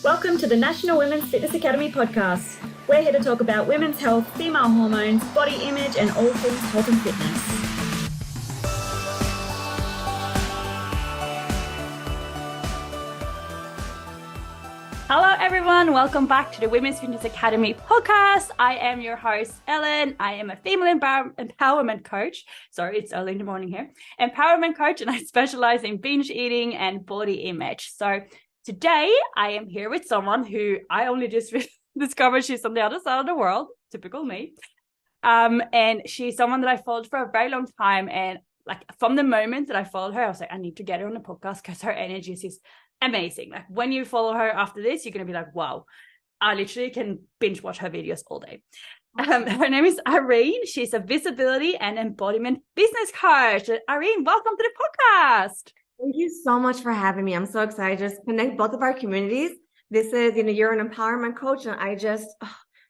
Welcome to the National Women's Fitness Academy podcast. We're here to talk about women's health, female hormones, body image, and all things health and fitness. Hello everyone, welcome back to the Women's Fitness Academy podcast. I am your host, Ellen. I am a female empowerment coach. Sorry, it's early in the morning here. Empowerment coach, and I specialize in binge eating and body image. So today I am here with someone who I only just discovered she's on the other side of the world, typical me. And she's someone that I followed for a very long time. And like from the moment that I followed her, I was like, I need to get her on the podcast because her energy is just amazing. Like when you follow her after this, you're going to be like, wow, I literally can binge watch her videos all day. Her name is Irene. She's a visibility and embodiment business coach. Irene, welcome to the podcast. Thank you so much for having me. I'm so excited to just connect both of our communities. This is, you're an empowerment coach, and I just,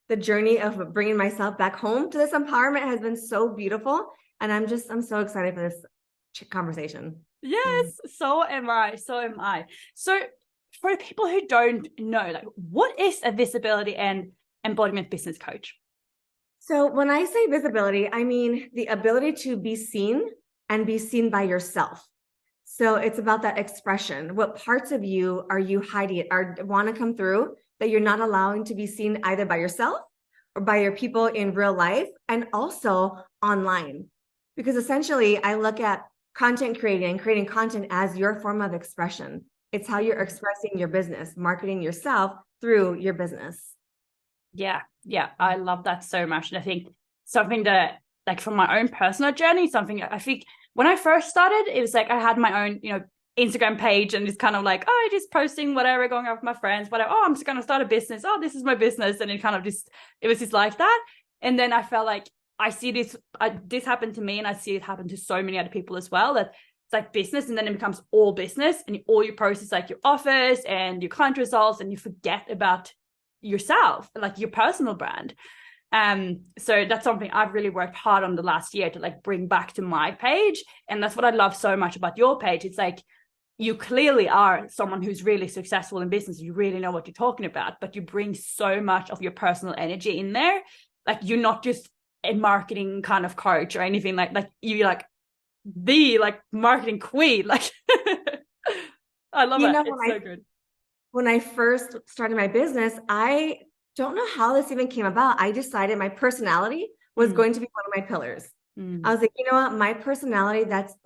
the journey of bringing myself back home to this empowerment has been so beautiful. And I'm so excited for this conversation. Yes, so am I. So for people who don't know, like, what is a visibility and embodiment business coach? So when I say visibility, I mean the ability to be seen and be seen by yourself. So it's about that expression. What parts of you are you hiding or want to come through that you're not allowing to be seen either by yourself or by your people in real life and also online? Because essentially I look at content creating and creating content as your form of expression. It's how you're expressing your business, marketing yourself through your business. Yeah, I love that so much. And I think something that, like, from my own personal journey, something I think when I first started, it was like I had my own, Instagram page, and it's kind of like, oh, just posting whatever, going out with my friends, whatever. Oh, I'm just going to start a business. Oh, this is my business. And it was just like that. And then I felt like I see this happened to me, and I see it happen to so many other people as well, that it's like business, and then it becomes all business, and all you post is like your office and your client results, and you forget about yourself, like your personal brand. So that's something I've really worked hard on the last year to like bring back to my page. And that's what I love so much about your page. It's like, you clearly are someone who's really successful in business. You really know what you're talking about, but you bring so much of your personal energy in there. Like, you're not just a marketing kind of coach or anything like you're like the like marketing queen. Like, I love it. It's so good. When I first started my business, I don't know how this even came about. I decided my personality was going to be one of my pillars. I was like, you know what, my personality, that's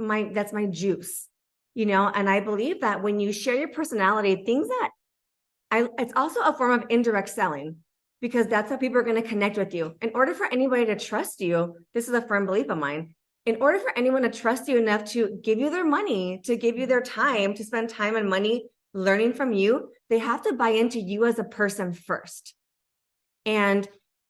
my juice, and I believe that when you share your personality, it's also a form of indirect selling, because that's how people are going to connect with you. In order for anybody to trust you, this is a firm belief of mine. In order for anyone to trust you enough to give you their money, to give you their time, to spend time and money learning from you, they have to buy into you as a person first. And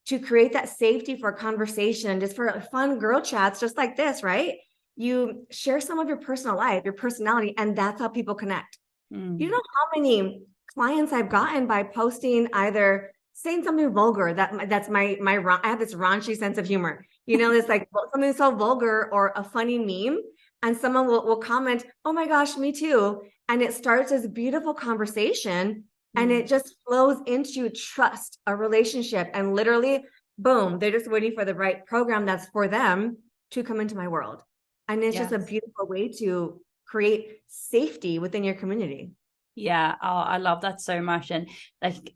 to create that safety for conversation, just for fun girl chats, just like this, right? You share some of your personal life, your personality, and that's how people connect. You know how many clients I've gotten by posting, either saying something vulgar, that's my I have this raunchy sense of humor. It's like something so vulgar or a funny meme, and someone will comment, oh my gosh, me too. And it starts as a beautiful conversation. And it just flows into trust, a relationship, and literally, boom, they're just waiting for the right program that's for them to come into my world. And it's just a beautiful way to create safety within your community. Yeah, I love that so much. And like,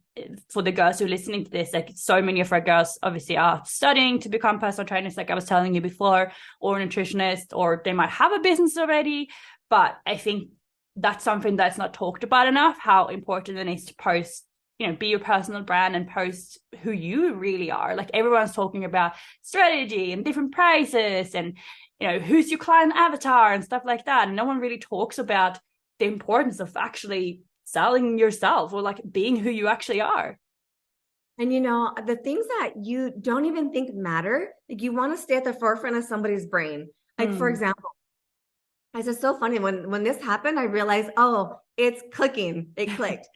for the girls who are listening to this, like, so many of our girls obviously are studying to become personal trainers, like I was telling you before, or nutritionist, or they might have a business already. But I think that's something that's not talked about enough, how important it is to post, be your personal brand and post who you really are. Like, everyone's talking about strategy and different prices and, who's your client avatar and stuff like that. And no one really talks about the importance of actually selling yourself, or like being who you actually are. And the things that you don't even think matter, like, you want to stay at the forefront of somebody's brain. Like, for example, it's just so funny. When this happened, I realized, oh, it's clicking. It clicked.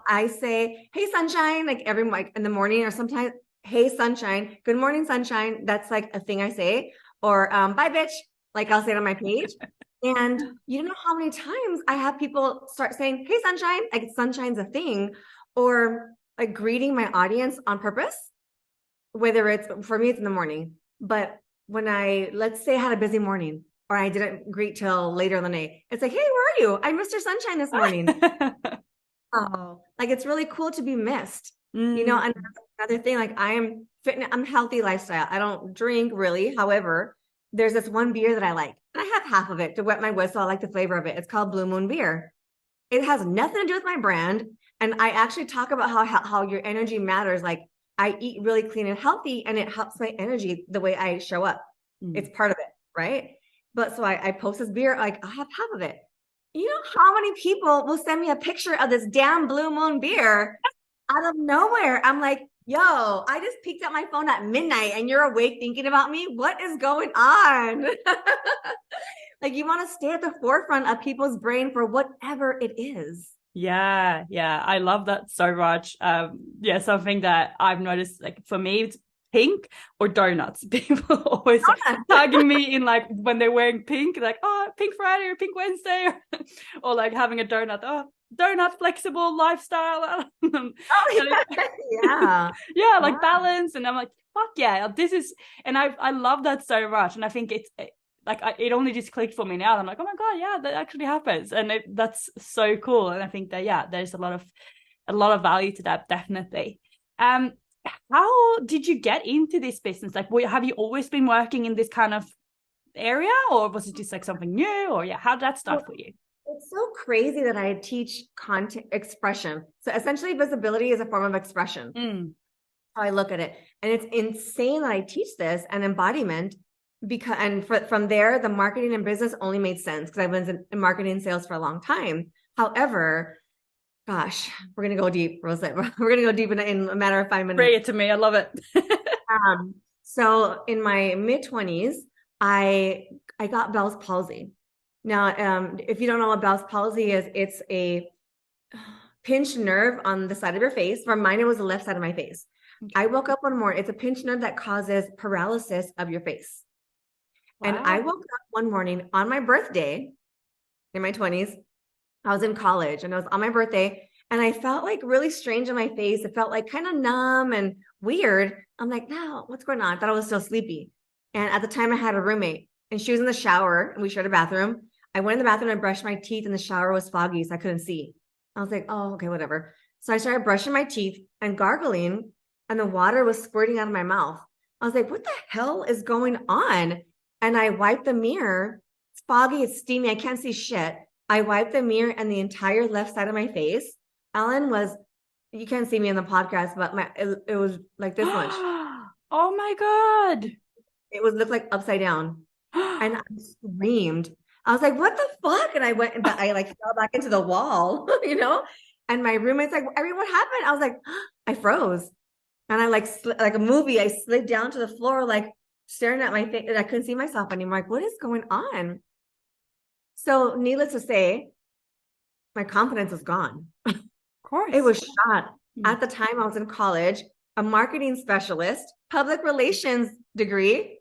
I say, hey, sunshine, like in the morning, or sometimes, hey, sunshine, good morning, sunshine. That's like a thing I say. Or bye, bitch. Like, I'll say it on my page. And you don't know how many times I have people start saying, hey, sunshine, like sunshine's a thing. or like greeting my audience on purpose, whether it's, for me, it's in the morning, but when let's say I had a busy morning or I didn't greet till later in the night, it's like, hey, where are you? I missed your sunshine this morning. Oh, like it's really cool to be missed, you know. And another thing, like I'm fitness, I'm healthy lifestyle. I don't drink really. However, there's this one beer that I like, and I have half of it to wet my whistle. I like the flavor of it. It's called Blue Moon beer. It has nothing to do with my brand. And I actually talk about how your energy matters. Like I eat really clean and healthy, and it helps my energy the way I show up. It's part of it, right? But so I post this beer, like I'll have half of it. You know how many people will send me a picture of this damn Blue Moon beer out of nowhere? I'm like, yo, I just peeked at my phone at midnight and you're awake thinking about me? What is going on? Like you want to stay at the forefront of people's brain for whatever it is. Yeah, I love that so much. Something that I've noticed, like for me, it's pink or donuts. People always tagging me in like when they're wearing pink, like, oh, Pink Friday or Pink Wednesday, or like having a donut. Oh, donut flexible lifestyle. Yeah, like balance. And I'm like, fuck yeah, this is, and I love that so much. And I think it's like it only just clicked for me now. I'm like, oh my god, yeah, that actually happens, and that's so cool. And I think that there's a lot of value to that, definitely. How did you get into this business? Like, have you always been working in this kind of area, or was it just like something new? Or how did that start for you? It's so crazy that I teach content expression. So essentially, visibility is a form of expression. How I look at it, and it's insane that I teach this and embodiment. From there, the marketing and business only made sense because I was in marketing and sales for a long time. However, gosh, we're going to go deep, Rosette. We're going to go deep in a matter of 5 minutes. Bring it to me. I love it. So in my mid-20s, I got Bell's palsy. Now, if you don't know what Bell's palsy is, it's a pinched nerve on the side of your face. For mine, it was the left side of my face. Okay. I woke up one morning. It's a pinched nerve that causes paralysis of your face. Wow. And I woke up one morning on my birthday in my 20s. I was in college and I was on my birthday and I felt like really strange in my face. It felt like kind of numb and weird. I'm like, no, what's going on? I thought I was still sleepy. And at the time I had a roommate and she was in the shower and we shared a bathroom. I went in the bathroom and brushed my teeth and the shower was foggy, so I couldn't see. I was like, oh, okay, whatever. So I started brushing my teeth and gargling and the water was squirting out of my mouth. I was like, what the hell is going on? And I wiped the mirror. It's foggy, it's steamy, I can't see shit. I wiped the mirror and the entire left side of my face, Ellen, you can't see me in the podcast, but it was like this much. Oh my God. It looked like upside down. And I screamed. I was like, what the fuck? And I went and I like fell back into the wall, you know? And my roommate's like, Irene, what happened? I was like, I froze. And I like a movie, I slid down to the floor, like staring at my face, and I couldn't see myself anymore. Like, what is going on? So needless to say, my confidence was gone. Of course. It was shot. At the time I was in college, a marketing specialist, public relations degree.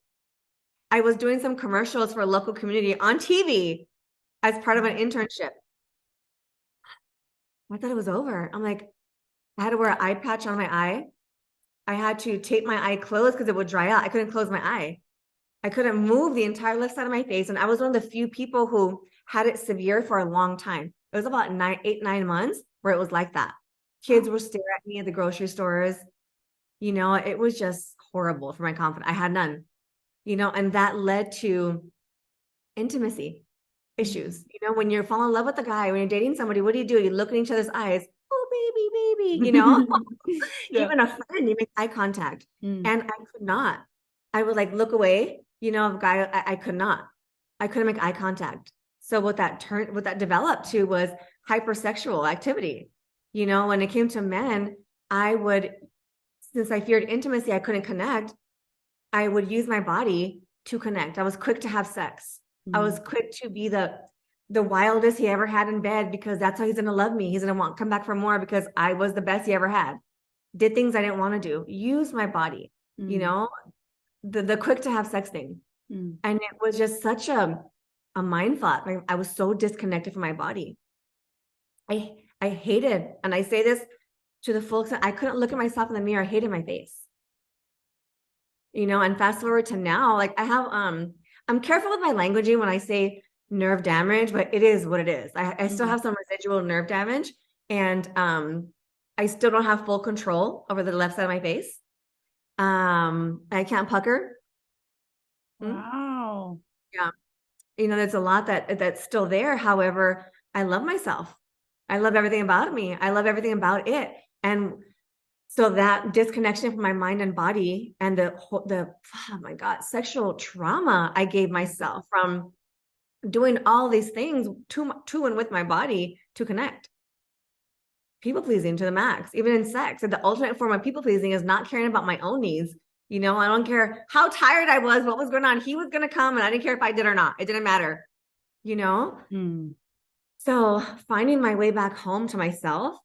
I was doing some commercials for a local community on TV as part of an internship. I thought it was over. I'm like, I had to wear an eye patch on my eye. I had to tape my eye closed because it would dry out. I couldn't close my eye. I couldn't move the entire left side of my face. And I was one of the few people who had it severe for a long time. It was about 9 months where it was like that. Kids would stare at me at the grocery stores. You know, it was just horrible for my confidence. I had none, you know, and that led to intimacy issues. You know, when you're falling in love with a guy, when you're dating somebody, what do? You look in each other's eyes. Oh, baby, you know, even a friend, you make eye contact. And I could not. I would like look away, you know, a guy, I couldn't make eye contact. So what that developed to was hypersexual activity. You know, when it came to men, since I feared intimacy, I couldn't connect. I would use my body to connect. I was quick to have sex. I was quick to be the wildest he ever had in bed because that's how he's going to love me. He's going to come back for more because I was the best he ever had. Did things I didn't want to do. Use my body, you know, the quick to have sex thing. And it was just such a mind fuck. I was so disconnected from my body. I hated, and I say this to the full extent. I couldn't look at myself in the mirror. I hated my face, and fast forward to now, like I have, I'm careful with my languaging when I say nerve damage, but it is what it is. I still have some residual nerve damage, and I still don't have full control over the left side of my face. I can't pucker. Wow. Yeah. There's a lot that's still there. However, I love myself. I love everything about me. I love everything about it. And so that disconnection from my mind and body and oh my God, sexual trauma I gave myself from doing all these things to and with my body to connect. People pleasing to the max, even in sex. And the ultimate form of people pleasing is not caring about my own needs. I don't care how tired I was, what was going on. He was going to come and I didn't care if I did or not. It didn't matter, So finding my way back home to myself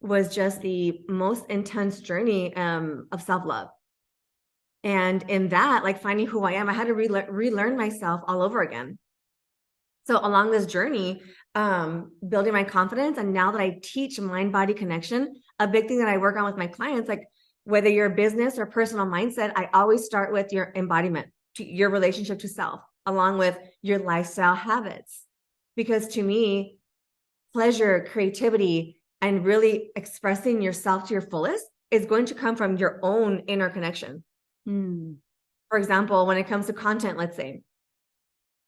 was just the most intense journey of self-love. And in that, like finding who I am, I had to relearn myself all over again. So along this journey, building my confidence, and now that I teach mind-body connection, a big thing that I work on with my clients, like whether you're a business or personal mindset, I always start with your embodiment, to your relationship to self, along with your lifestyle habits. Because to me, pleasure, creativity, and really expressing yourself to your fullest is going to come from your own inner connection. For example, when it comes to content, let's say,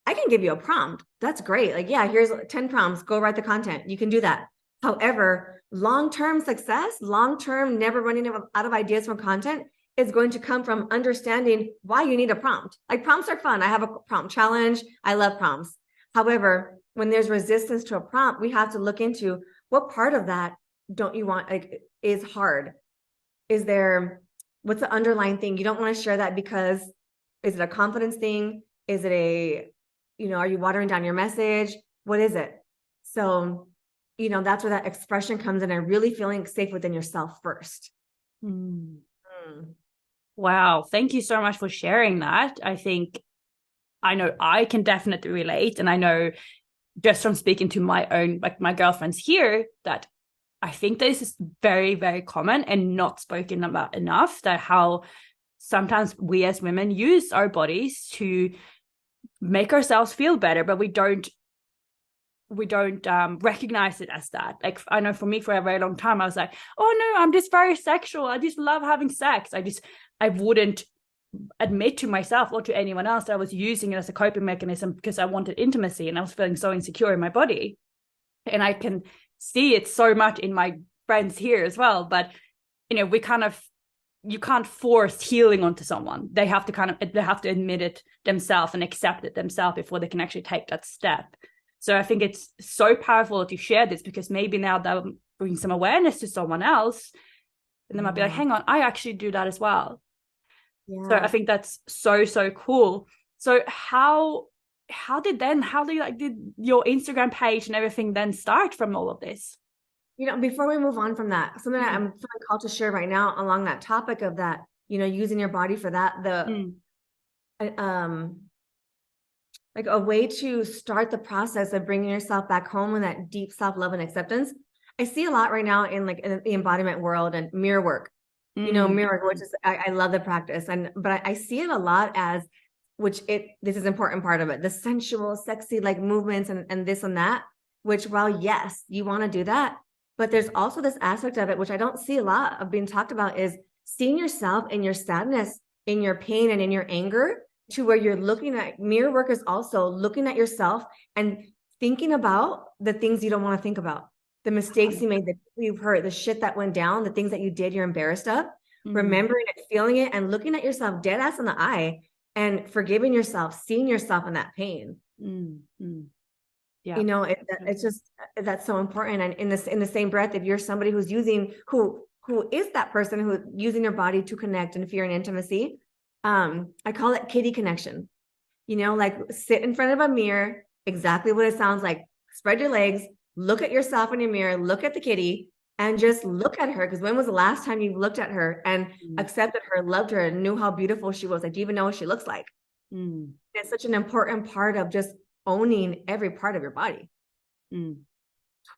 I can give you a prompt. That's great. Like, yeah, here's 10 prompts. Go write the content. You can do that. However, long-term success, long-term never running out of ideas from content is going to come from understanding why you need a prompt. Like prompts are fun. I have a prompt challenge. I love prompts. However, when there's resistance to a prompt, we have to look into what part of that don't you want, like, is hard? What's the underlying thing? You don't want to share that because is it a confidence thing? Is it are you watering down your message? What is it? So, that's where that expression comes in, and really feeling safe within yourself first. Wow. Thank you so much for sharing that. I know I can definitely relate. And I know just from speaking to my own, like my girlfriends here, that I think this is very, very common and not spoken about enough, that how sometimes we as women use our bodies to make ourselves feel better, but we don't recognize it as that. Like I know for me, for a very long time, I was like, oh no, I'm just very sexual. I just love having sex. I wouldn't admit to myself or to anyone else that I was using it as a coping mechanism because I wanted intimacy and I was feeling so insecure in my body. And I can see it so much in my friends here as well. But, you can't force healing onto someone. They have to admit it themselves and accept it themselves before they can actually take that step. So I think it's so powerful to share this, because maybe now that will bring some awareness to someone else, and they might be like, hang on, I actually do that as well. Yeah. So I think that's so, so cool. So how did your Instagram page and everything then start from all of this? Before we move on from that, something that I'm feeling called to share right now along that topic of that, using your body for that, like a way to start the process of bringing yourself back home in that deep self-love and acceptance. I see a lot right now in the embodiment world and mirror work, mirror work, which is, I love the practice. But I see it a lot as, this is an important part of it, the sensual, sexy, like movements and this and that, which, while yes, you want to do that, but there's also this aspect of it, which I don't see a lot of being talked about, is seeing yourself in your sadness, in your pain, and in your anger, to where you're looking at mirror work is also looking at yourself and thinking about the things you don't want to think about, the mistakes you made, the people you've hurt, the shit that went down, the things that you did, you're embarrassed of, remembering it, feeling it, and looking at yourself dead ass in the eye and forgiving yourself, seeing yourself in that pain. Yeah. It's just, that's so important. And in the same breath, if you're somebody who's who is that person who's using their body to connect and fear and intimacy, I call it kitty connection. Like sit in front of a mirror, exactly what it sounds like. Spread your legs, look at yourself in your mirror, look at the kitty, and just look at her. Because when was the last time you looked at her and accepted her, loved her, and knew how beautiful she was? Like, do you even know what she looks like? It's such an important part of just owning every part of your body.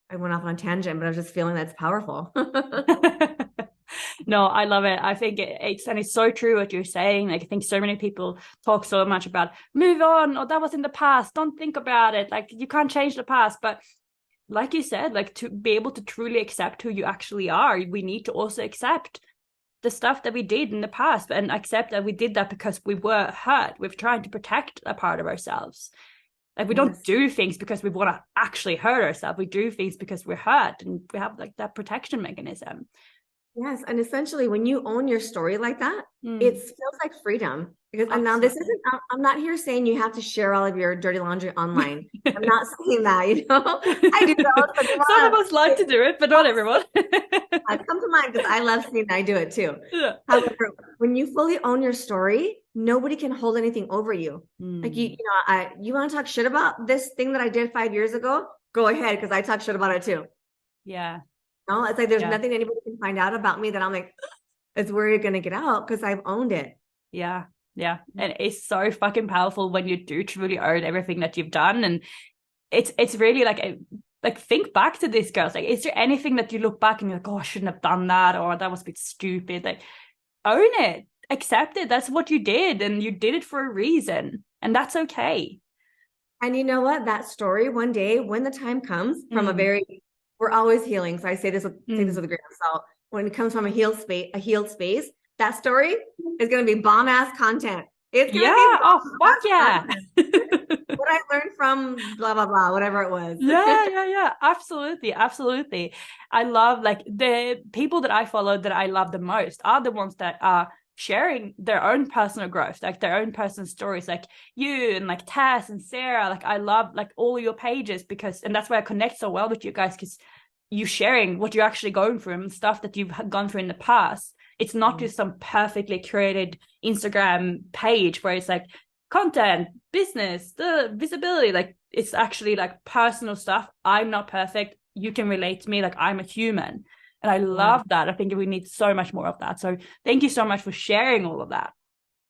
I went off on a tangent, but I was just feeling that's powerful. No, I love it. I think it's so true what you're saying. Like, I think so many people talk so much about move on, or that was in the past. Don't think about it. Like, you can't change the past. But like you said, like, to be able to truly accept who you actually are, we need to also accept the stuff that we did in the past and accept that we did that because we were hurt. We've tried to protect a part of ourselves. Like, we don't do things because we want to actually hurt ourselves. We do things because we're hurt, and we have like that protection mechanism. Yes. And essentially, when you own your story like that, it feels like freedom. Because and now this isn't, I'm not here saying you have to share all of your dirty laundry online. I'm not saying that, I do those. Some of us like to do it, but not everyone. I come to mind because I love seeing I do it too. Yeah. However, when you fully own your story, nobody can hold anything over you. Like you want to talk shit about this thing that I did 5 years ago? Go ahead, because I talk shit about it too. Yeah. No, it's like there's nothing anybody can find out about me that I'm like, it's where you're gonna get out because I've owned it. Yeah. Yeah. And it's so fucking powerful when you do truly own everything that you've done. And it's really like think back to this, girls. Like, is there anything that you look back and you're like, oh, I shouldn't have done that, or that was a bit stupid? Like, own it, accept it. That's what you did, and you did it for a reason, and that's okay. And you know what? That story, one day when the time comes from we're always healing. So I say this with a grain of salt. When it comes from a healed space, that story is going to be bomb ass content. It's going to be what I learned from blah blah blah, whatever it was. Yeah, absolutely. I love, like, the people that I follow that I love the most are the ones that are sharing their own personal growth, like their own personal stories, like you and like Tess and Sarah. Like, I love like all your pages and that's why I connect so well with you guys, because you sharing what you're actually going through and stuff that you've gone through in the past. It's not just some perfectly curated Instagram page where it's like content, business, the visibility. Like, it's actually like personal stuff. I'm not perfect. You can relate to me. Like, I'm a human. And I love that. I think we need so much more of that. So thank you so much for sharing all of that.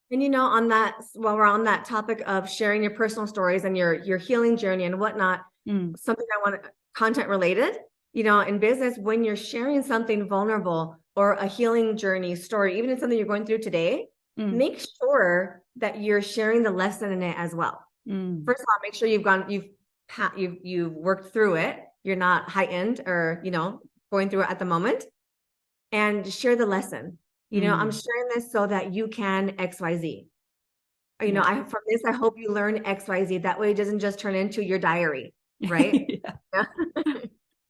And on that, while we're on that topic of sharing your personal stories and your healing journey and whatnot, something I want content related, in business, when you're sharing something vulnerable or a healing journey story, even if something you're going through today, make sure that you're sharing the lesson in it as well. First of all, make sure you've worked through it. You're not heightened or, going through it at the moment, and share the lesson. I'm sharing this so that you can XYZ. From this, I hope you learn XYZ. That way it doesn't just turn into your diary, right?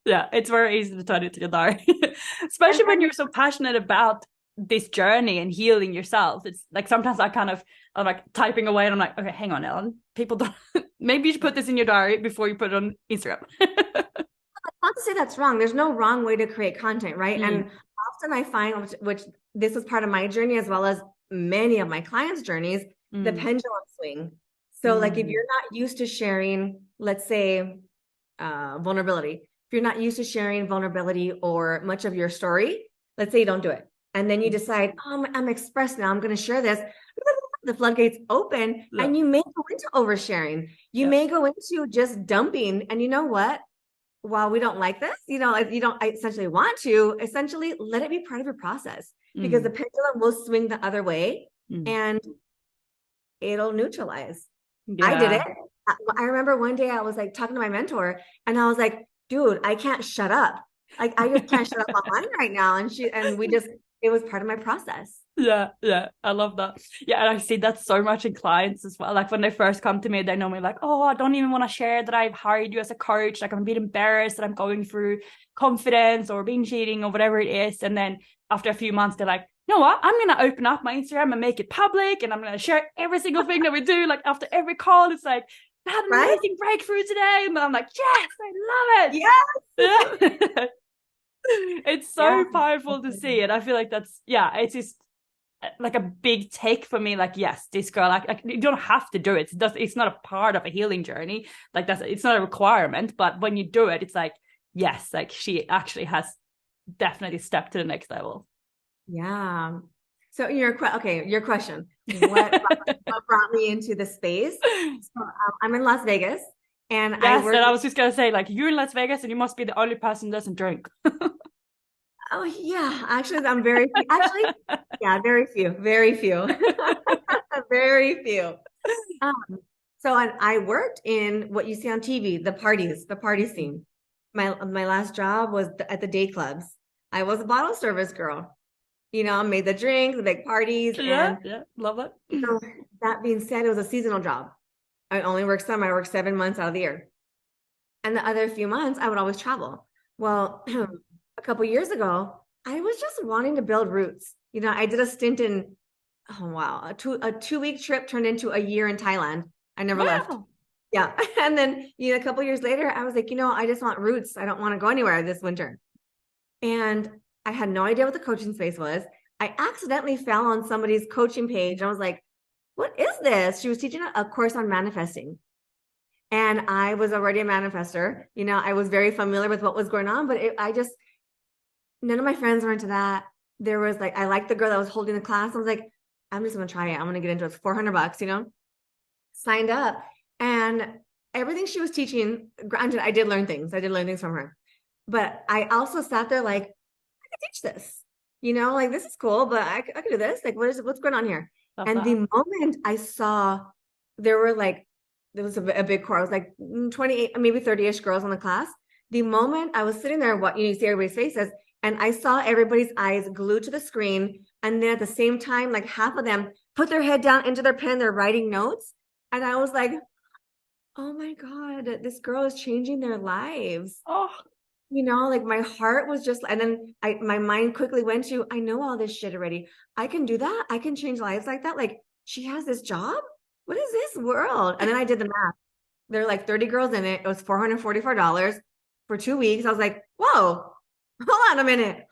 Yeah, it's very easy to turn it to your diary, especially when you're so passionate about this journey and healing yourself. It's like sometimes I'm like typing away and I'm like, okay, hang on, Ellen. People don't, maybe you should put this in your diary before you put it on Instagram. Not to say that's wrong. There's no wrong way to create content, right? And often I find, which this is part of my journey as well as many of my clients' journeys, the pendulum swing. So like if you're not used to sharing, let's say, vulnerability, if you're not used to sharing vulnerability or much of your story, let's say you don't do it. And then you decide, I'm expressed now, I'm going to share this. The floodgates open and you may go into oversharing. You may go into just dumping. And you know what? While we don't like this, if you don't essentially want to, essentially let it be part of your process, because the pendulum will swing the other way and it'll neutralize. I did it. I remember one day I was like talking to my mentor and I was like, dude, I can't shut up. Like, I just can't shut up online right now. And it was part of my process. Yeah, I love that. Yeah, and I see that so much in clients as well. Like, when they first come to me, they know me like, oh, I don't even want to share that I've hired you as a coach. Like, I'm a bit embarrassed that I'm going through confidence or binge eating or whatever it is. And then after a few months, they're like, you know what? I'm going to open up my Instagram and make it public, and I'm going to share every single thing that we do. Like, after every call, it's like, I had an amazing breakthrough today. And I'm like, yes, I love it. Yes. It's so powerful to see. And I feel like it's just like a big take for me. Like, yes, this girl, like you don't have to do it. It's not a part of a healing journey. Like, it's not a requirement, but when you do it, it's like, yes, like she actually has definitely stepped to the next level. Yeah. So your question, what brought me into the space? So, I'm in Las Vegas, And yes, and I was just gonna say, like, you're in Las Vegas and you must be the only person who doesn't drink. Oh yeah, actually, I'm very actually, yeah, very few, very few, very few. So I worked in what you see on TV, the party scene. My last job was at the day clubs. I was a bottle service girl. You know, made the drinks, the big parties, Yeah, and yeah, love it. so that being said, it was a seasonal job. I only worked some. I worked 7 months out of the year, and the other few months I would always travel. Well, a couple years ago, I was just wanting to build roots. You know, I did a stint in, oh wow, a 2 week trip turned into a year in Thailand. I never left. Wow. Yeah. And then, you know, a couple years later, I was like, you know, I just want roots. I don't want to go anywhere this winter. And I had no idea what the coaching space was. I accidentally fell on somebody's coaching page. And I was like, what is this? She was teaching a course on manifesting. And I was already a manifester. You know, I was very familiar with what was going on, but none of my friends were into that. There was like, I liked the girl that was holding the class. I was like, I'm just going to try it. I'm going to get into it. It's $400, you know, signed up. And everything she was teaching, granted, I did learn things. I did learn things from her. But I also sat there like, I could teach this, you know, like this is cool, but I could do this. Like, what's going on here? And the moment I saw there was a big core, I was like 28, maybe 30-ish girls in the class. The moment I was sitting there, you see everybody's faces, and I saw everybody's eyes glued to the screen. And then at the same time, like half of them put their head down into their pen, they're writing notes. And I was like, oh my God, this girl is changing their lives. Oh, you know, like my heart was just, and then my mind quickly went to, I know all this shit already. I can do that. I can change lives like that. Like she has this job. What is this world? And then I did the math. There are like 30 girls in it. It was $444 for 2 weeks. I was like, whoa, hold on a minute.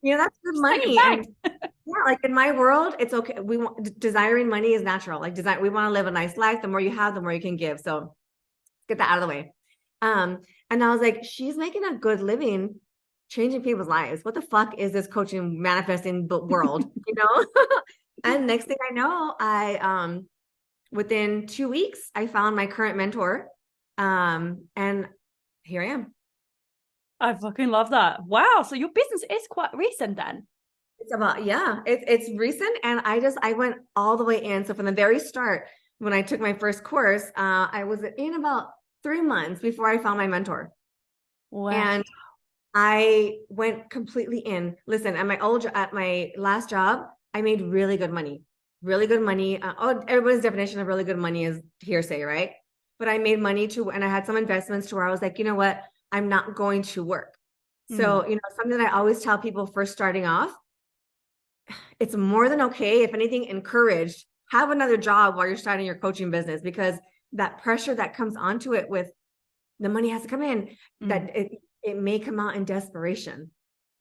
You know, that's good money. And yeah, like in my world, it's okay. Desiring money is natural. Like we want to live a nice life. The more you have, the more you can give. So let's get that out of the way. And I was like, she's making a good living, changing people's lives. What the fuck is this coaching manifesting world, you know? And next thing I know, within 2 weeks, I found my current mentor. And here I am. I fucking love that. Wow. So your business is quite recent then. It's recent. And I went all the way in. So from the very start, when I took my first course, I was in about 3 months before I found my mentor. Wow. And I went completely in. Listen, at my last job, I made really good money. Everybody's definition of really good money is hearsay, right? But I made money and I had some investments to where I was like, you know what? I'm not going to work. So, you know, something that I always tell people first starting off, it's more than okay. If anything, encouraged, have another job while you're starting your coaching business, because that pressure that comes onto it with the money has to come in, that it may come out in desperation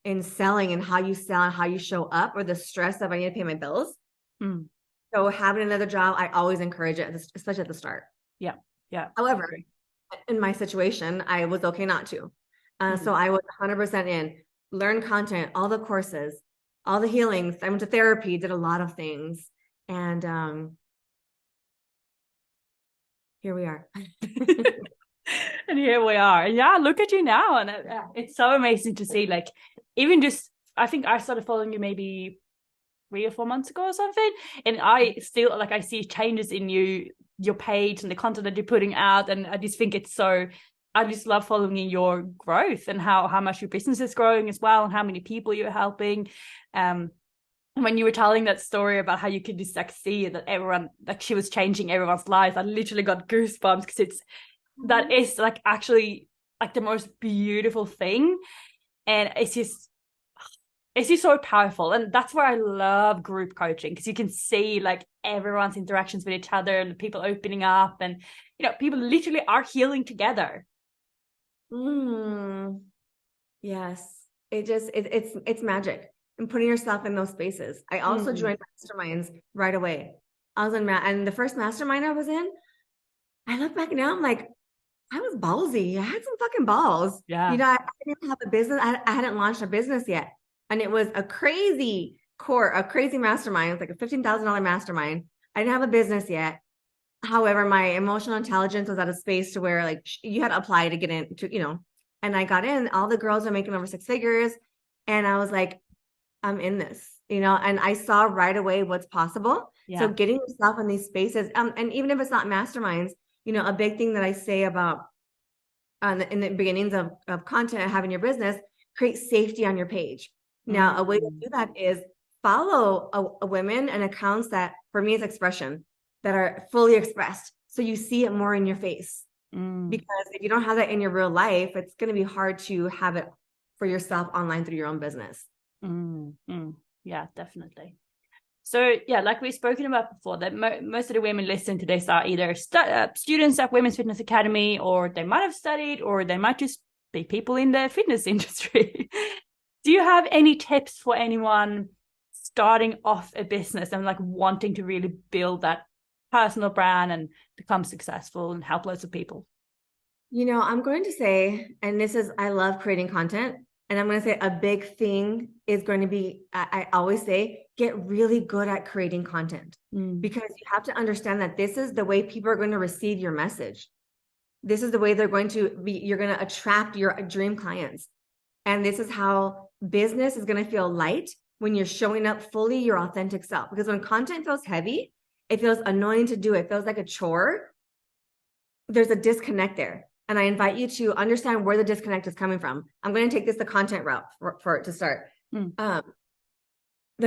in selling and how you sell and how you show up, or the stress of I need to pay my bills. So having another job, I always encourage it, especially at the start. Yeah. However, in my situation, I was okay not to. So I was 100% in, learn content, all the courses, all the healings. I went to therapy, did a lot of things. And here we are. And here we are. Yeah, look at you now. And it's so amazing to see, like, even just, I think I started following you maybe 3 or 4 months ago or something. And I still, like, I see changes in your page and the content that you're putting out. And I just think I just love following your growth and how much your business is growing as well, and how many people you're helping. When you were telling that story about how you could just like see that everyone, like she was changing everyone's lives, I literally got goosebumps, because that is like actually like the most beautiful thing. And it's just so powerful. And that's where I love group coaching, because you can see like everyone's interactions with each other and people opening up, and you know, people literally are healing together. Yes, it's magic. And putting yourself in those spaces. I also joined masterminds right away. I was and the first mastermind I was in, I look back now, I'm like, I was ballsy. I had some fucking balls. Yeah. You know, I didn't have a business. I hadn't launched a business yet. And it was a crazy mastermind. It was like a $15,000 mastermind. I didn't have a business yet. However, my emotional intelligence was at a space to where like you had to apply to get into, and I got in. All the girls are making over 6 figures. And I was like, I'm in this, and I saw right away what's possible. Yeah. So getting yourself in these spaces, and even if it's not masterminds, a big thing that I say about in the beginnings of content and having your business, create safety on your page. Now, a way to do that is follow a women and accounts that, for me, is expression, that are fully expressed. So you see it more in your face. Because if you don't have that in your real life, it's going to be hard to have it for yourself online through your own business. Yeah, definitely. So yeah, like we've spoken about before, that most of the women listening to this are either students at Women's Fitness Academy, or they might have studied, or they might just be people in the fitness industry. Do you have any tips for anyone starting off a business and like wanting to really build that personal brand and become successful and help loads of people? I'm going to say, and I love creating content. And I'm going to say a big thing is going to be, I always say, get really good at creating content, because you have to understand that this is the way people are going to receive your message. This is the way you're going to attract your dream clients. And this is how business is going to feel light when you're showing up fully your authentic self. Because when content feels heavy, it feels annoying to do. It feels like a chore. There's a disconnect there. And I invite you to understand where the disconnect is coming from. I'm going to take this the content route for it to start. The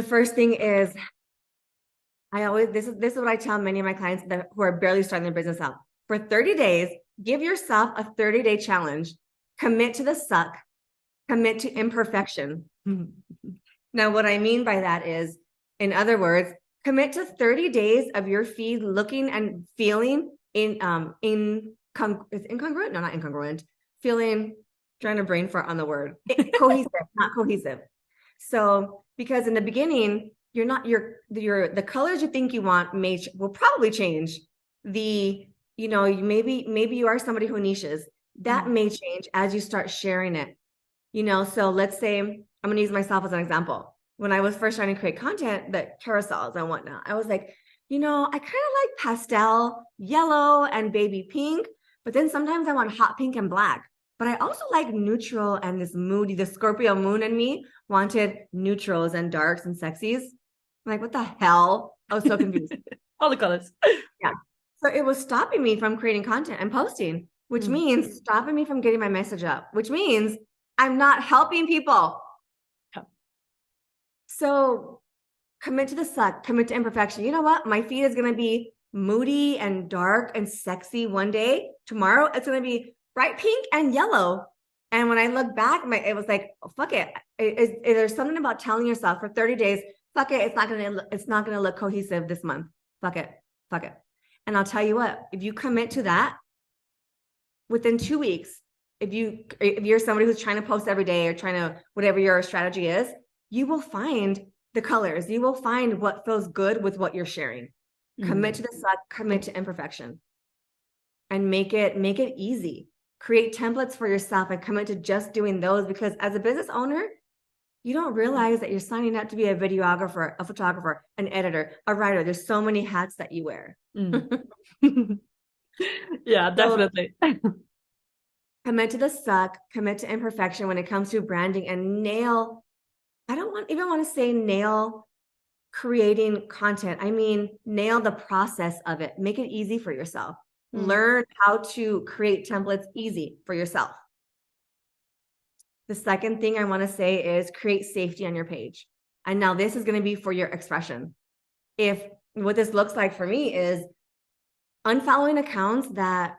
first thing is, this is what I tell many of my clients who are barely starting their business out. For 30 days, give yourself a 30-day challenge. Commit to the suck. Commit to imperfection. Now, what I mean by that is, in other words, commit to 30 days of your feed looking and feeling it's incongruent? No, not incongruent. Feeling, trying to brain fart on the word. Cohesive, not cohesive. So, because in the beginning, the colors you think you want will probably change. Maybe you are somebody who niches. That may change as you start sharing it. So let's say, I'm going to use myself as an example. When I was first trying to create content, the carousels and whatnot, I was like, I kind of like pastel, yellow, and baby pink. But then sometimes I want hot pink and black. But I also like neutral and this moody, the Scorpio moon in me wanted neutrals and darks and sexies. I'm like, what the hell? I was so confused. All the colors. Yeah. So it was stopping me from creating content and posting, which means stopping me from getting my message up, which means I'm not helping people. Yeah. So commit to the suck, commit to imperfection. You know what? My feed is going to be moody and dark and sexy one day. Tomorrow, it's going to be bright pink and yellow. And when I look back, it was like, oh, fuck it. There's something about telling yourself for 30 days, fuck it. It's not going to look cohesive this month. Fuck it. And I'll tell you what, if you commit to that within 2 weeks, if you're somebody who's trying to post every day or trying to, whatever your strategy is, you will find the colors. You will find what feels good with what you're sharing. Commit to the suck, commit to imperfection, and make it easy. Create templates for yourself and commit to just doing those, because as a business owner, you don't realize that you're signing up to be a videographer, a photographer, an editor, a writer. There's so many hats that you wear. Yeah, definitely. So, commit to the suck, commit to imperfection when it comes to branding, and I don't even want to say nail creating content. I mean, nail the process of it. Make it easy for yourself. Learn how to create templates easy for yourself. The second thing I want to say is create safety on your page. And now this is going to be for your expression. What this looks like for me is unfollowing accounts that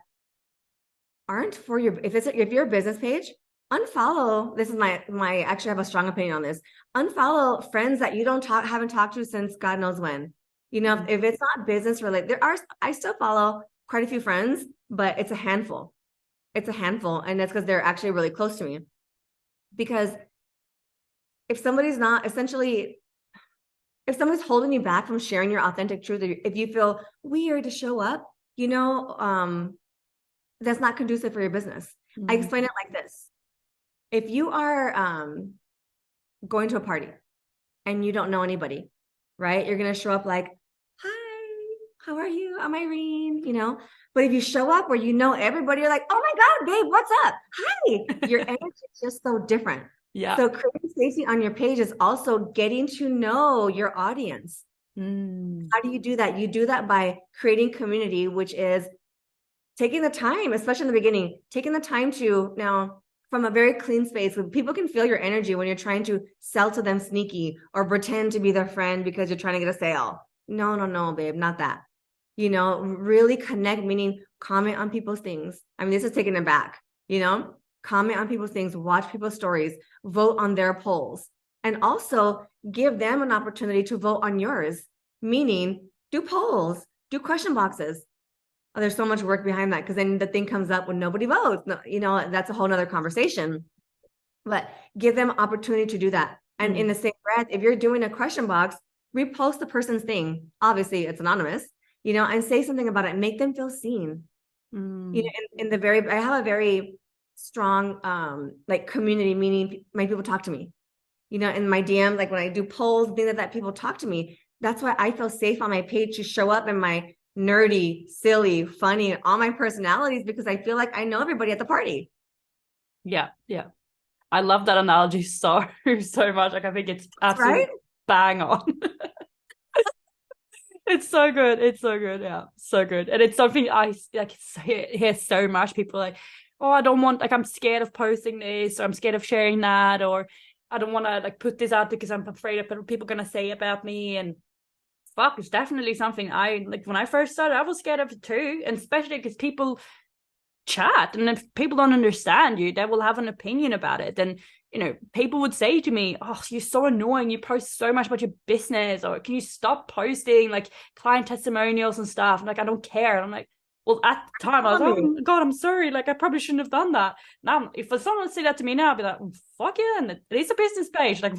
aren't for if you're a business page, unfollow. This is my actually have a strong opinion on this. Unfollow friends that you haven't talked to since God knows when. If it's not business related, I still follow quite a few friends, but it's a handful. And that's because they're actually really close to me. Because if somebody's holding you back from sharing your authentic truth, if you feel weird to show up, that's not conducive for your business. I explain it like this. If you are going to a party and you don't know anybody, right? You're going to show up like, hi, how are you? I'm Irene, but if you show up where everybody, you're like, oh my God, babe, what's up? Hi. Your energy is just so different. Yeah. So creating safety on your page is also getting to know your audience. How do you do that? You do that by creating community, which is taking the time, especially in the beginning, taking the time to now from a very clean space where people can feel your energy when you're trying to sell to them sneaky or pretend to be their friend because you're trying to get a sale. No, babe, not that. Really connect, meaning comment on people's things. I mean, this is taking it back, comment on people's things, watch people's stories, vote on their polls, and also give them an opportunity to vote on yours, meaning do polls, do question boxes. Oh, there's so much work behind that because then the thing comes up when nobody votes. No, that's a whole nother conversation. But give them opportunity to do that. And in the same breath, if you're doing a question box, repost the person's thing. Obviously, it's anonymous, and say something about it. Make them feel seen. I have a very strong like community, meaning my people talk to me. In my DM, like when I do polls, things like that, people talk to me. That's why I feel safe on my page to show up in my nerdy, silly, funny, all my personalities, because I feel like I know everybody at the party. Yeah. I love that analogy so much. Like I think it's absolutely bang on. It's so good. It's so good. Yeah, so good. And it's something I like hear so much. People like, oh, I don't want, like, I'm scared of posting this, or I'm scared of sharing that, or I don't want to like put this out because I'm afraid of what people are going to say about me. And fuck, it's definitely something I like. When I first started, I was scared of it too, and especially because people chat, and if people don't understand you, they will have an opinion about it. And people would say to me, oh, you're so annoying, you post so much about your business, or can you stop posting like client testimonials and stuff? And like, I don't care. And I'm like, well, at the time I was like, oh God, I'm sorry, like I probably shouldn't have done that. Now if someone would say that to me now, I'd be like, fuck yeah, and it is a business page. Like,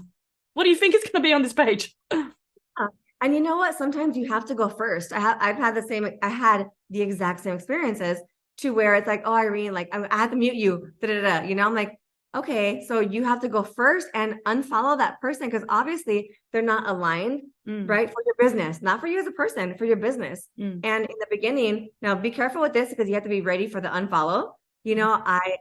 what do you think is going to be on this page? And you know what? Sometimes you have to go first. I had the exact same experiences to where it's like, oh, Irene, like I have to mute you. I'm like, okay, so you have to go first and unfollow that person because obviously they're not aligned, right? For your business, not for you as a person, for your business. And in the beginning, now be careful with this because you have to be ready for the unfollow,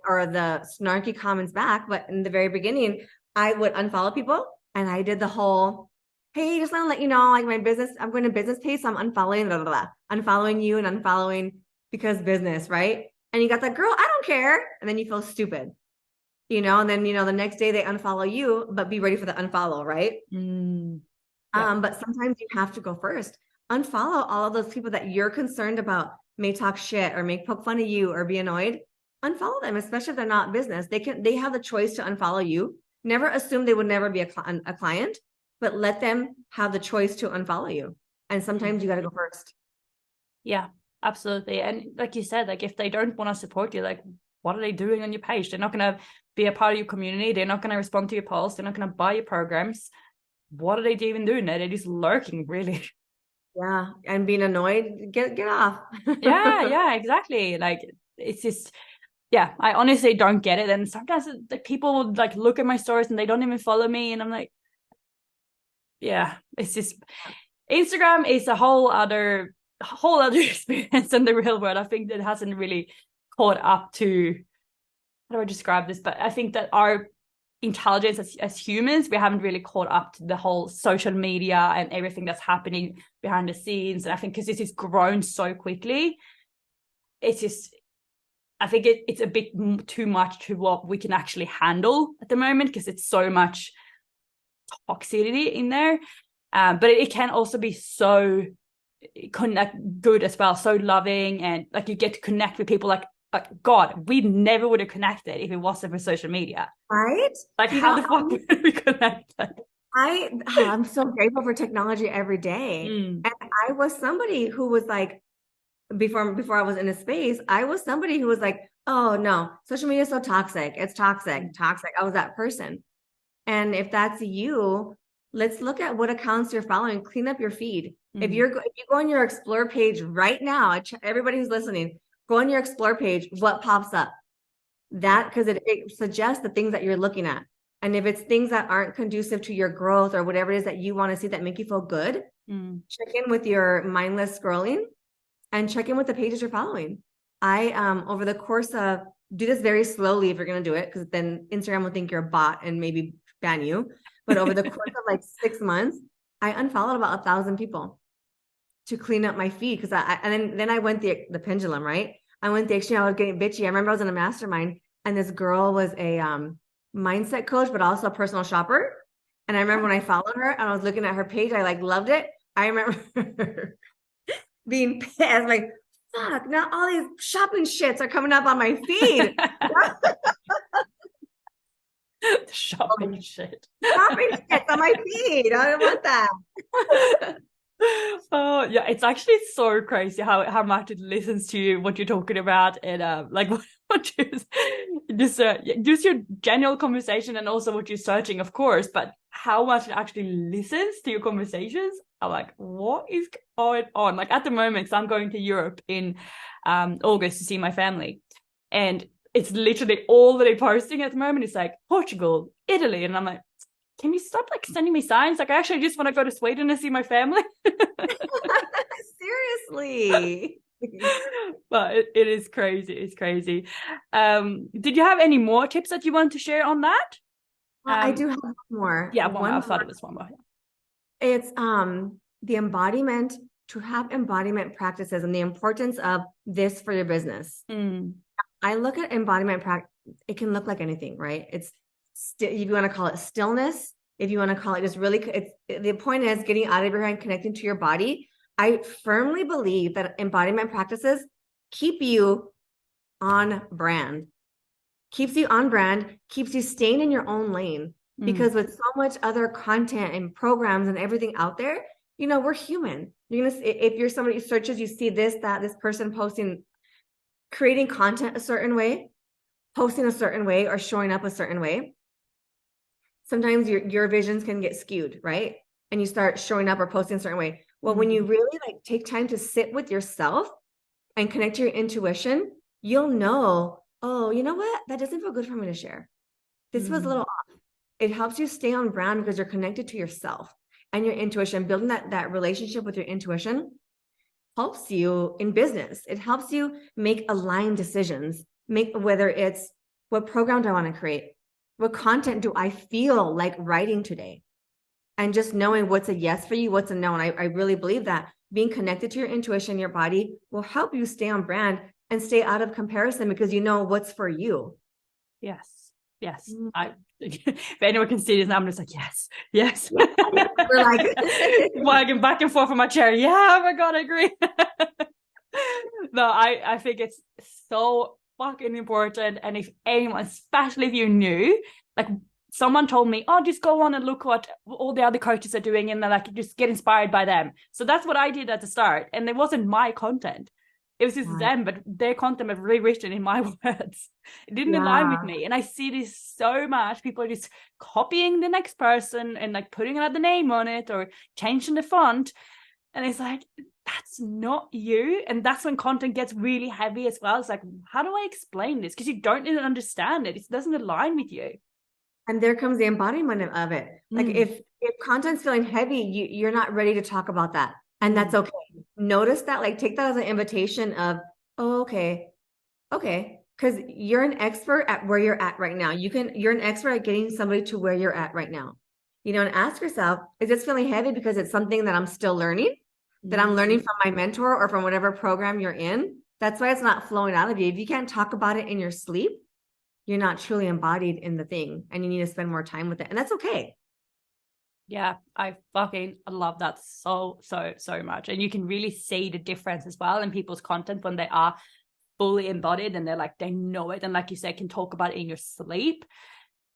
or the snarky comments back. But in the very beginning, I would unfollow people and I did the whole, hey, just want to let you know, like my business, I'm going to business page, so I'm unfollowing, unfollowing you and unfollowing because business, right? And you got that, girl, I don't care. And then you feel stupid, and then, the next day they unfollow you, but be ready for the unfollow, right? But sometimes you have to go first. Unfollow all of those people that you're concerned about may talk shit or may poke fun of you or be annoyed. Unfollow them, especially if they're not business. They have the choice to unfollow you. Never assume they would never be a client, but let them have the choice to unfollow you. And sometimes you got to go first. Yeah, absolutely. And like you said, like if they don't want to support you, like what are they doing on your page? They're not going to be a part of your community. They're not going to respond to your posts. They're not going to buy your programs. What are they even doing there? They're just lurking, really. Yeah. And being annoyed, get off. yeah, exactly. Like it's just, yeah, I honestly don't get it. And sometimes like people would like look at my stories and they don't even follow me. And I'm like, yeah, it's just, Instagram is a whole other experience than the real world. I think that hasn't really caught up to, how do I describe this? But I think that our intelligence as humans, we haven't really caught up to the whole social media and everything that's happening behind the scenes. And I think because this has grown so quickly, it's just, I think it's a bit too much to what we can actually handle at the moment because it's so much toxicity in there. But it can also be so good as well, so loving, and like you get to connect with people like God, we never would have connected if it wasn't for social media, right? Like how the fuck would we connect? I'm so grateful for technology every day. And I was somebody who was like, before I was in a space, I was somebody who was like, oh no, social media is so toxic, it's toxic. I was that person. And if that's you, let's look at what accounts you're following. Clean up your feed. If you go on your explore page right now, everybody who's listening, go on your explore page, what pops up? That, because it suggests the things that you're looking at. And if it's things that aren't conducive to your growth or whatever it is that you want to see that make you feel good, Check in with your mindless scrolling and check in with the pages you're following. I, over the course of, do this very slowly if you're going to do it, because then Instagram will think you're a bot and maybe ban you. But over the course of like 6 months, I unfollowed about 1,000 people to clean up my feed. Because and then I went the pendulum, right? I went the extreme. I was getting bitchy. I remember I was in a mastermind and this girl was a mindset coach, but also a personal shopper. And I remember when I followed her and I was looking at her page, I like loved it. I remember being pissed, like, fuck, now all these shopping shits are coming up on my feed. Shopping shit. Shopping shits on my feed. I don't want that. Oh yeah, it's actually so crazy how much it listens to you, what you're talking about, and like what you just your general conversation and also what you're searching, of course, but how much it actually listens to your conversations. I'm like, what is going on? Like at the moment, so I'm going to Europe in August to see my family, and it's literally all that they're posting at the moment is like Portugal, Italy, and I'm like, can you stop like sending me signs? Like I actually just want to go to Sweden and see my family. Seriously. But it is crazy. It's crazy. Did you have any more tips that you want to share on that? I do have more. Yeah, one more. I thought it was one more. It's the embodiment, to have embodiment practices and the importance of this for your business. I look at embodiment practice. It can look like anything, right? It's if you want to call it stillness, if you want to call it just really, the point is getting out of your head and connecting to your body. I firmly believe that embodiment practices keep you on brand, keeps you on brand, keeps you staying in your own lane. Because with so much other content and programs and everything out there, you know, we're human. You're gonna, if you're somebody who searches, you see this person posting, creating content a certain way, posting a certain way, or showing up a certain way. Sometimes your visions can get skewed, right? And you start showing up or posting a certain way. Well, when you really like take time to sit with yourself and connect to your intuition, you'll know, oh, you know what? That doesn't feel good for me to share. This was a little off. It helps you stay on brand because you're connected to yourself and your intuition. Building that relationship with your intuition helps you in business. It helps you make aligned decisions. Whether it's, what program do I want to create? What content do I feel like writing today? And just knowing what's a yes for you, what's a no. And I really believe that being connected to your intuition, your body, will help you stay on brand and stay out of comparison because you know what's for you. Yes. If anyone can see this now, I'm just like, yes. We're like wagging back and forth on my chair. Yeah, oh my God, I agree. No, I think it's so fucking important. And if anyone, especially if you're new, like someone told me, oh, just go on and look what all the other coaches are doing and then like just get inspired by them. So that's what I did at the start. And it wasn't my content. It was just them, but their content was rewritten in my words. It didn't align with me. And I see this so much. People are just copying the next person and like putting another name on it or changing the font. And it's like, that's not you. And that's when content gets really heavy as well. It's like, how do I explain this? Because you don't even understand it. It doesn't align with you. And there comes the embodiment of it. Like if content's feeling heavy, you're not ready to talk about that. And that's okay. Notice that, like, take that as an invitation of, oh, okay. Because you're an expert at where you're at right now. You're an expert at getting somebody to where you're at right now. You know, and ask yourself, is this feeling heavy because it's something that I'm still learning, that I'm learning from my mentor or from whatever program you're in? That's why it's not flowing out of you. If you can't talk about it in your sleep, you're not truly embodied in the thing and you need to spend more time with it. And that's okay. Yeah, I fucking love that so much. And you can really see the difference as well in people's content when they are fully embodied and they're like, they know it. And like you said, can talk about it in your sleep.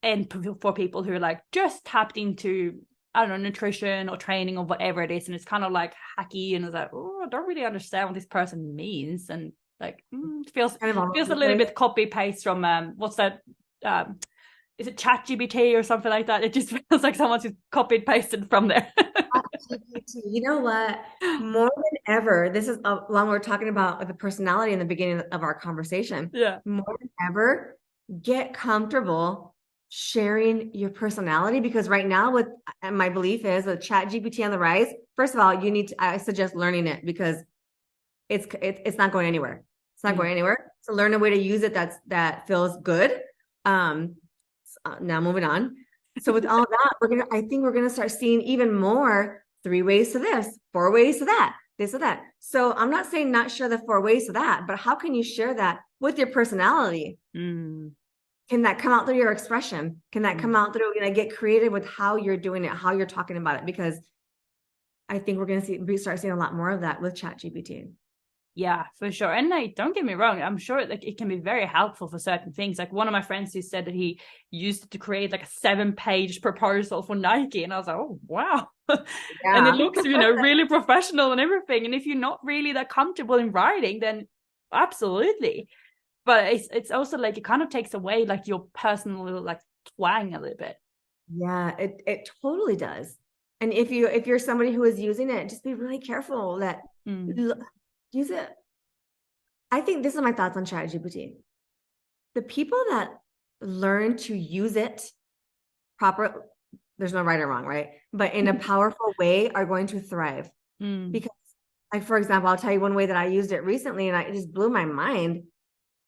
And for people who are like just tapped into, I don't know, nutrition or training or whatever it is. And it's kind of like hacky and it's like, oh, I don't really understand what this person means. And like, it feels a little bit copy paste from, what's that? Is it ChatGPT or something like that? It just feels like someone's just copied pasted from there. You know what? More than ever, this is along we're talking about the personality in the beginning of our conversation. Yeah. More than ever, get comfortable sharing your personality, because right now with, and my belief is with ChatGPT on the rise, first of all, I suggest learning it, because it's not going anywhere. It's not going anywhere. So learn a way to use it that feels good. Now moving on. So with all that, I think we're gonna start seeing even more 3 ways to this, 4 ways to that, this or that. So I'm not saying not share the 4 ways to that, but how can you share that with your personality? Can that come out through your expression? Can that come out through, get creative with how you're doing it, how you're talking about it? Because I think we're gonna start seeing a lot more of that with ChatGPT. Yeah, for sure. And don't get me wrong, I'm sure it can be very helpful for certain things. Like one of my friends who said that he used it to create like a 7-page proposal for Nike. And I was like, oh, wow. Yeah. And it looks, really professional and everything. And if you're not really that comfortable in writing, then absolutely. But it's also like, it kind of takes away like your personal little like twang a little bit. Yeah, it totally does. And if you're somebody who is using it, just be really careful that use it. I think this is my thoughts on ChatGPT. The people that learn to use it proper, there's no right or wrong, right? But in a powerful way are going to thrive. Because, like, for example, I'll tell you one way that I used it recently, and it just blew my mind.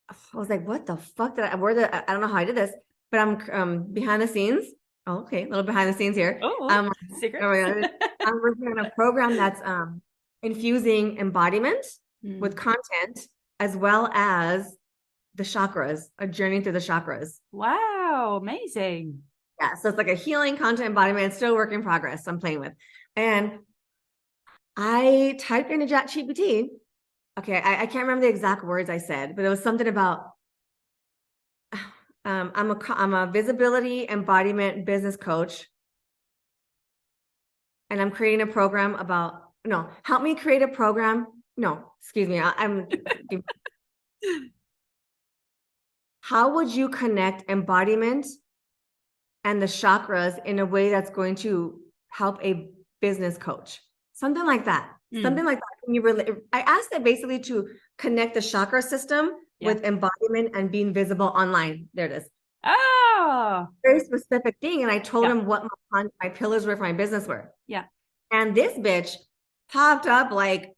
I was like, what the fuck I don't know how I did this, but I'm behind the scenes. Oh, okay, a little behind the scenes here. Oh, secret. I'm working on a program that's infusing embodiment with content, as well as the chakras, a journey through the chakras. Wow, amazing. Yeah, so it's like a healing content embodiment. It's still a work in progress. I'm playing with. And I typed into ChatGPT. Okay, I can't remember the exact words I said, but it was something about I'm a visibility embodiment business coach, and I'm creating a program help me create a program. No, excuse me. How would you connect embodiment and the chakras in a way that's going to help a business coach? Something like that. Something like that. I asked it basically to connect the chakra system with embodiment and being visible online. There it is. Oh, very specific thing. And I told him what my pillars were for my business were. Yeah. And this bitch popped up like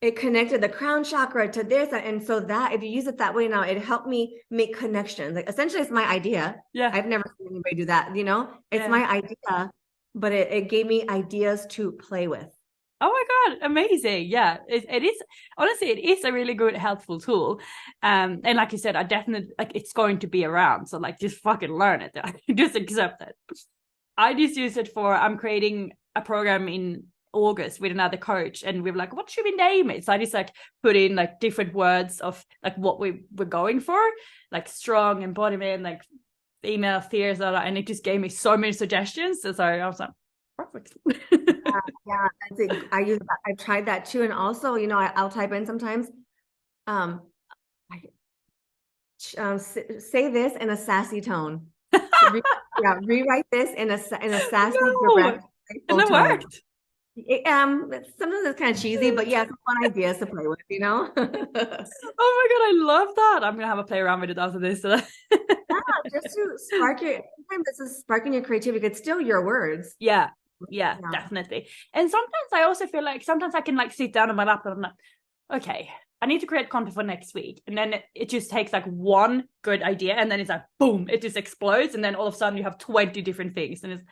it connected the crown chakra to this. And so that if you use it that way now, it helped me make connections. Like essentially it's my idea. Yeah. I've never seen anybody do that, it's my idea, but it gave me ideas to play with. Oh my God, amazing. Yeah, it is. Honestly, it is a really good, helpful tool. And like you said, I definitely, like, it's going to be around. So like, just fucking learn it. Just accept it. I just use it I'm creating a program in August with another coach, and we were like, what should we name it? So I just like put in like different words of like what we were going for, like strong, embodiment, like female, fierce, and it just gave me so many suggestions. So I was like, perfect. Yeah, that's it. I've tried that too. And also, I'll type in sometimes, say this in a sassy tone. Rewrite this in a sassy, direct, and it worked. Sometimes it's kind of cheesy, but yeah, some fun ideas to play with, Oh my God, I love that. I'm gonna have a play around with it after this. Yeah, just to spark sometimes this is sparking your creativity. It's still your words. Yeah, definitely. And sometimes I also feel like sometimes I can like sit down on my laptop and I'm like, okay, I need to create content for next week. And then it just takes like one good idea and then it's like, boom, it just explodes. And then all of a sudden you have 20 different things. And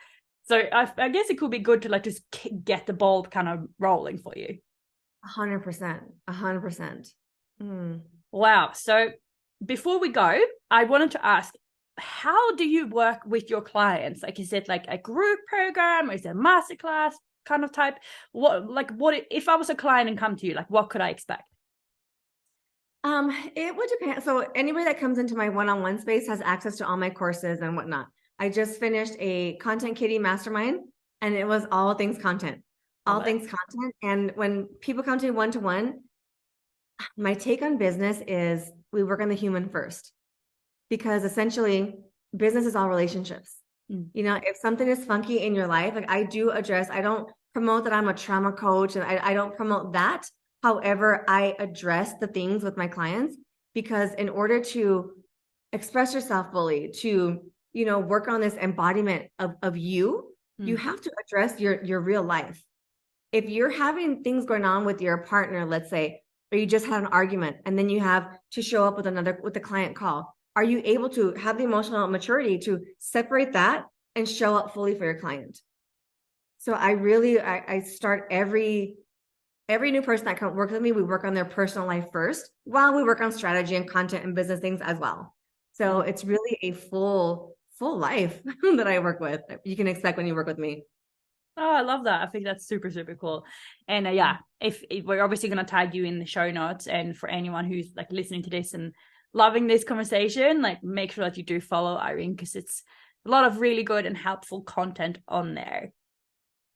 so I guess it could be good to like just get the ball kind of rolling for you. 100%. 100%. Wow. So before we go, I wanted to ask, how do you work with your clients? Like, is it like a group program or is it a masterclass kind of type? What if I was a client and come to you, like, what could I expect? It would depend. So anybody that comes into my one-on-one space has access to all my courses and whatnot. I just finished a Content Kitty mastermind and it was all things content, things content. And when people come to me one-to-one, my take on business is we work on the human first, because essentially business is all relationships. If something is funky in your life, like I don't promote that I'm a trauma coach and I don't promote that. However, I address the things with my clients, because in order to express yourself fully, to, work on this embodiment of you, you have to address your real life. If you're having things going on with your partner, let's say, or you just had an argument and then you have to show up with a client call, are you able to have the emotional maturity to separate that and show up fully for your client? So I start every new person that comes work with me, we work on their personal life first while we work on strategy and content and business things as well. So it's really a full life that I work with. You can expect when you work with me. Oh, I love that. I think that's super, super cool. And if we're obviously going to tag you in the show notes, and for anyone who's like listening to this and loving this conversation, like make sure that you do follow Irene, because it's a lot of really good and helpful content on there.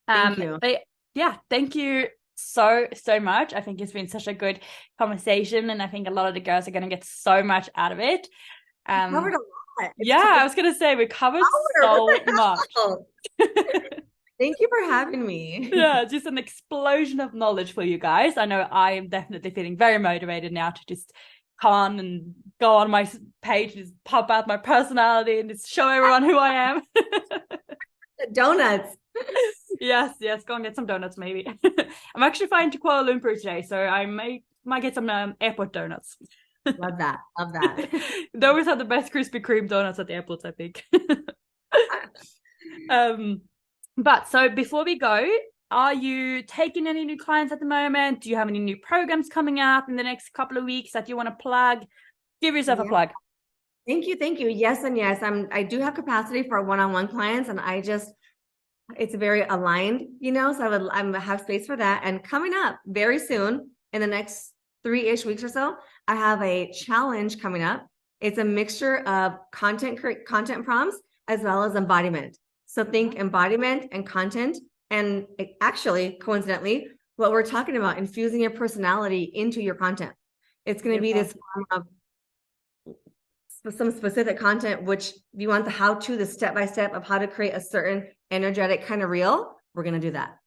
Thank you. But yeah, thank you so much. I think it's been such a good conversation, and I think a lot of the girls are going to get so much out of it. Covered a lot. I was going to say we covered so much. Thank you for having me. Yeah, just an explosion of knowledge for you guys. I know I am definitely feeling very motivated now to just come on and go on my page, just pop out my personality and just show everyone who I am. Donuts. Yes, go and get some donuts maybe. I'm actually flying to Kuala Lumpur today, so I might get some airport donuts. Love that. They always have the best Krispy Kreme donuts at the airports, I think. But so before we go, are you taking any new clients at the moment? Do you have any new programs coming up in the next couple of weeks that you want to plug? Give yourself a plug. Thank you. Yes and yes. I do have capacity for one-on-one clients, and it's very aligned, so I have space for that. And coming up very soon, in the next 3-ish weeks or so, I have a challenge coming up. It's a mixture of content prompts as well as embodiment. So think embodiment and content, and actually, coincidentally, what we're talking about, infusing your personality into your content. It's going to be this form of some specific content, which if you want the how-to, the step-by-step of how to create a certain energetic kind of reel, we're going to do that.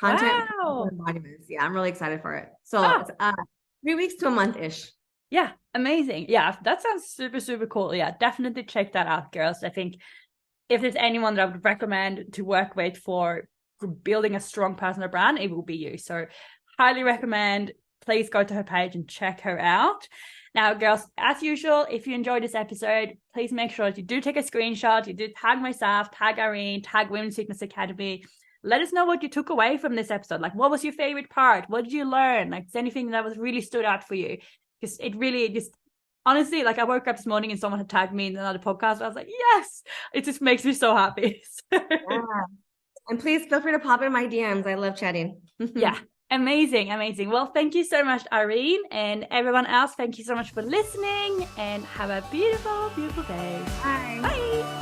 Content embodiments. Yeah, I'm really excited for it. So it's 3 weeks to a month-ish. Yeah, amazing. Yeah, that sounds super, super cool. Yeah, definitely check that out, girls. I think if there's anyone that I would recommend to work with for building a strong personal brand, it will be you. So highly recommend. Please go to her page and check her out. Now, girls, as usual, if you enjoyed this episode, please make sure that you do take a screenshot. You do tag myself, tag Irene, tag Women's Fitness Academy. Let us know what you took away from this episode. Like, what was your favorite part? What did you learn? Like, is anything that was really stood out for you? Because it really just, honestly, like I woke up this morning and someone had tagged me in another podcast. I was like, yes, it just makes me so happy. Yeah. And please feel free to pop in my DMs. I love chatting. Yeah. Amazing. Well, thank you so much, Irene, and everyone else. Thank you so much for listening, and have a beautiful, beautiful day. Bye. Bye.